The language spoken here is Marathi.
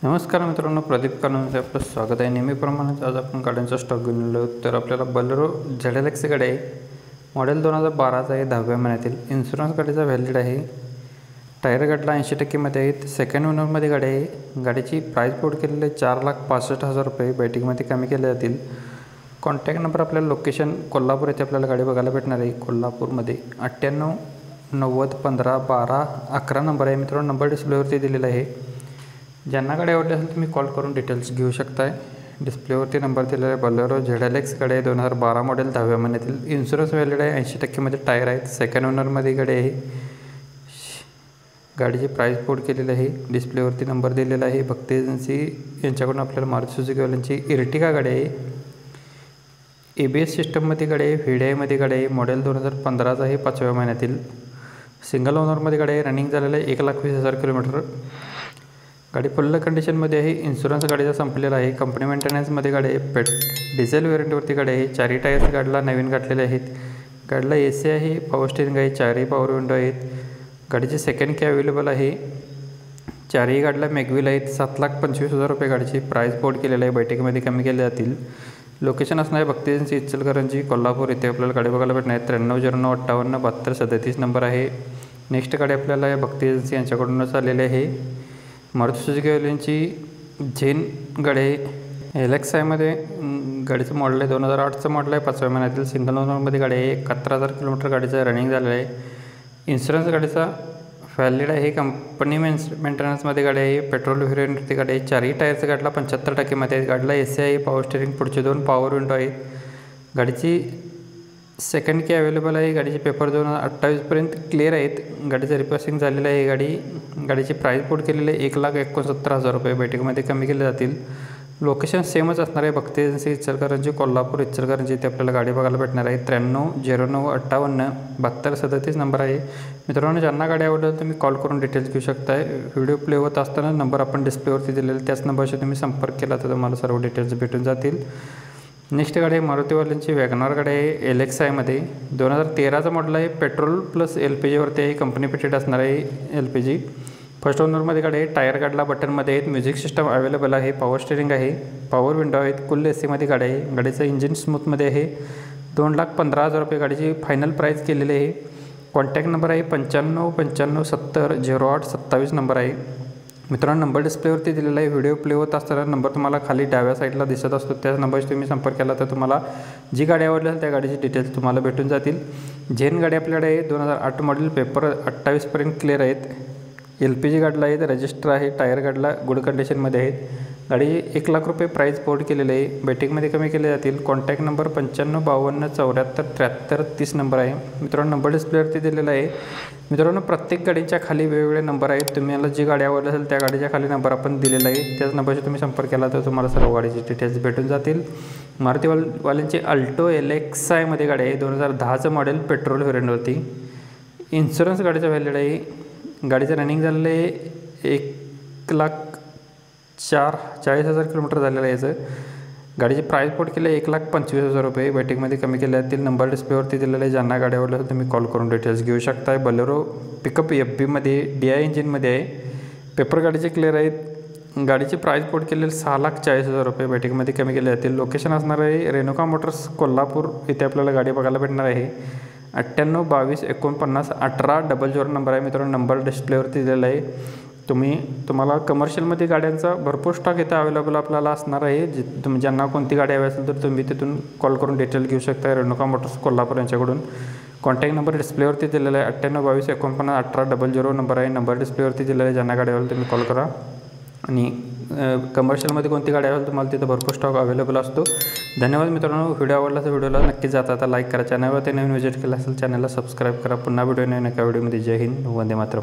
नमस्कार मित्रांनो, प्रदीप कानूनमध्ये आपलं स्वागत आहे। नेहमीप्रमाणेच आज आपण गाड्यांचा स्टॉक घेऊन आलो तर आपल्याला बलेरो ZLX गाडी आहे, मॉडेल 2012चा आहे, 10व्या महिन्यातील। इन्शुरन्स गाडीचा व्हॅलिड आहे। टायर गाडीला 80% मध्ये आहेत। सेकंड ओनरमध्ये गाडी आहे। गाडीची प्राइस कोड केलेली आहे 4,65,000 रुपये। बैठकीमध्ये कमी केले जातील। कॉन्टॅक्ट नंबर आपल्याला लोकेशन कोल्हापूर येथे आपल्याला गाडी बघायला भेटणार आहे। कोल्हापूरमध्ये 98 90 15 12 11 नंबर आहे मित्रांनो। नंबर डिस्प्लेवरती दिलेला आहे। ज्यांना गाडी आवडली असेल तुम्ही कॉल करून डिटेल्स घेऊ शकताय। डिस्प्लेवरती नंबर दिलेला आहे। बलेरो ZLX गाडी आहे, 2012 मॉडेल, 10व्या महिन्यातील। इन्शुरन्स व्हॅलिड आहे। 80% मध्ये टायर आहेत। सेकंड ओनरमध्ये गाडी आहे। गाडीची प्राइस कोड केलेली आहे। डिस्प्लेवरती नंबर दिलेला आहे। भक्ती एजन्सी यांच्याकडून आपल्याला मारुती सुझुकी वाल्यांची इर्टिगा गाडी आहे। ABS सिस्टममध्ये गाडी आहे। VDI गाडी आहे। मॉडेल 2015चा आहे, 5व्या महिन्यातील। सिंगल ओनरमध्ये गाडी आहे। रनिंग झालेलं आहे 1,20,000 किलोमीटर। गाडी फुल कंडिशनमध्ये आहे। इन्शुरन्स गाडीचा संपलेला आहे। कंपनी मेंटेनन्समध्ये गाडी आहे। डिझेल वेरियंटवरती गाडी आहे। चारही टायर्स गाडीला नवीन घातलेले आहेत। गाडीला AC आहे, पॉवर स्टीअरिंग आहे, चारही पॉवर विंडो आहेत। गाडीची सेकंड की अवेलेबल आहे। चारही गाडीला मॅगव्हील आहेत। 7,25,000 रुपये गाडीची प्राइस कोड केलेला आहे। बैठकीमध्ये कमी केले जातील। लोकेशन असणार आहे भक्ती एजन्सी इचलकरंजी कोल्हापूर येथे आपल्याला गाडी बघायला भेटणार आहे। 930958 नंबर आहे। नेक्स्ट गाडी आपल्याला भक्ती एजन्सी यांच्याकडूनच आलेली आहे। मारुती सुझुकी वाल्यांची झेन गाडी आहे। LXI मध्ये गाडीचं मॉडेल आहे। 2008चं मॉडेल आहे, 5व्या महिन्यातील। सिंगल ओनरमध्ये गाडी आहे। 71,000 किलोमीटर गाडीचं रनिंग झालेलं आहे। इन्शुरन्स गाडीचा व्हॅलिड आहे। कंपनी मेंटेनन्समध्ये गाडी आहे। पेट्रोल व्हेरियंटवरती गाडी आहे। चारही टायरचं गाडीला 75% मध्ये आहे। गाडीला AC आहे, पॉवर स्टीअरिंग, पुढचे 2 पॉवर विंडो आहेत। गाडीची सेकंड की अवेलेबल आहे। गाडीचे पेपर 2028 पर्यंत क्लिअर आहेत। गाडीचं रिपेअरिंग झालेलं आहे। गाडीची प्राइस कोड केलेली आहे 1,69,000 रुपये। बैठकीमध्ये कमी केले जातील। लोकेशन सेमच असणार आहे। भक्ती एजन्सी इचलकरंजी कोल्हापूर इथे आपल्याला गाडी बघायला भेटणार आहे। 930958 7237 नंबर आहे। मित्रांनो, ज्यांना गाडी आवडेल तुम्ही कॉल करून डिटेल्स घेऊ शकताय। व्हिडिओ प्ले होत असताना नंबर आपण डिस्प्लेवरती दिलेला त्याच नंबरशी तुम्ही संपर्क केला तर तुम्हाला सर्व डिटेल्स भेटून जातील। नेक्स्ट गाडी आहे मारुतीवाल्यांची वॅगनर गाडी आहे। LXI मध्ये 2013चा मॉडेल आहे। पेट्रोल प्लस LPGवरती आहे। कंपनी पेटेड असणार आहे LPG। फर्स्ट ओनरमध्ये गाडी आहे। टायर गाडीला बटनमध्ये आहेत। म्युझिक सिस्टम अवेलेबल आहे। पॉवर स्टीअरिंग आहे, पॉवर विंडो आहेत। कुल AC मध्ये गाडी आहे। गाडीचं इंजिन स्मूथमध्ये आहे। 2,15,000 रुपये गाडीची फायनल प्राइस केलेली आहे। कॉन्टॅक्ट नंबर आहे 9595700827 नंबर आहे। मित्रांनो, नंबर डिस्प्लेवरती दिलेला आहे। व्हिडिओ प्ले होत असताना नंबर तुम्हाला खाली डाव्या साईडला दिसत असतो। त्याच नंबरशी तुम्ही संपर्क केला तर तुम्हाला जी गाडी आवडली असेल त्या गाडीची डिटेल्स तुम्हाला भेटून जातील। झेन गाडी आपल्याकडे आहे। 2008 मॉडेल, पेपर 28 पर्यंत क्लिअर आहेत। LPG गाडीला आहेत, रजिस्टर आहे। टायर गाडीला गुड कंडिशनमध्ये आहेत। गाडी 1,00,000 रुपये प्राइस कोड केलेले आहे। बैठकीमध्ये कमी केले जातील। कॉन्टॅक्ट नंबर 9552747330 नंबर आहे। मित्रांनो, नंबर डिस्प्लेवरती दिलेला आहे। मित्रांनो, प्रत्येक गाडीच्या खाली वेगवेगळे नंबर आहेत। तुम्हाला जी गाडी आवडली असेल त्या गाडीच्या खाली नंबर आपण दिलेला आहे। त्याच नंबरशी तुम्ही संपर्क केला तर तुम्हाला सर्व गाडीची डिटेल्स भेटून जातील। मारुतीवाल्यांची अल्टो LXI मध्ये गाडी आहे। 2010चं मॉडेल, पेट्रोल व्हेरियंटवरती। इन्शुरन्स गाडीचा व्हॅलिड आहे। गाडीचं रनिंग झालेलं आहे 1,40,000 किलोमीटर झालेलं आहे। याचं गाडीची प्राइस कोड केली आहे 1,25,000 रुपये। बैठकीमध्ये कमी केले जातील। नंबर डिस्प्लेवरती दिलेला आहे। ज्यांना गाडी आवडली असेल तुम्ही कॉल करून डिटेल्स घेऊ शकताय। बलेरो पिकअप FB मध्ये DI इंजिनमध्ये आहे। पेपर गाडीचे क्लिअर आहेत। गाडीची प्राइस कोड केलेली 6,40,000 रुपये। बैठकीमध्ये कमी केले जातील। लोकेशन असणार आहे रेणुका मोटर्स कोल्हापूर इथे आपल्याला गाडी बघायला भेटणार आहे। 9822491800 नंबर आहे। मित्रांनो, नंबर डिस्प्लेवरती दिलेला आहे। तुम्हाला कमर्शियलमध्ये गाड्यांचा भरपूर स्टॉक इथं अवेलेबल आपल्याला असणार आहे। ज्यांना कोणती गाडी हवी असेल तर तुम्ही तिथून कॉल करून डिटेल घेऊ शकता। रेणुका मोटर्स कोल्हापूर यांच्याकडून कॉन्टॅक्ट नंबर डिस्प्लेवरती दिलेला आहे। 9822491800 नंबर आहे। नंबर डिस्प्लेवरती दिलेला आहे। ज्यांना गाडी हवी तुम्ही कॉल करा। आणि कमर्शियलमध्ये कोणती गाडी असेल तुम्हाला तिथं भरपूर स्टॉक अवेलेबल असतो। धन्यवाद मित्रांनो। व्हिडिओ आवडला तर व्हिडिओला नक्की जाता लाईक करा। चॅनलवरती नवीन व्हिजिट केला असेल चॅनलला सबस्क्राईब करा। पुन्हा व्हिडिओ नवीन एका व्हिडिओमध्ये। जय हिंद, वंदे मातरम।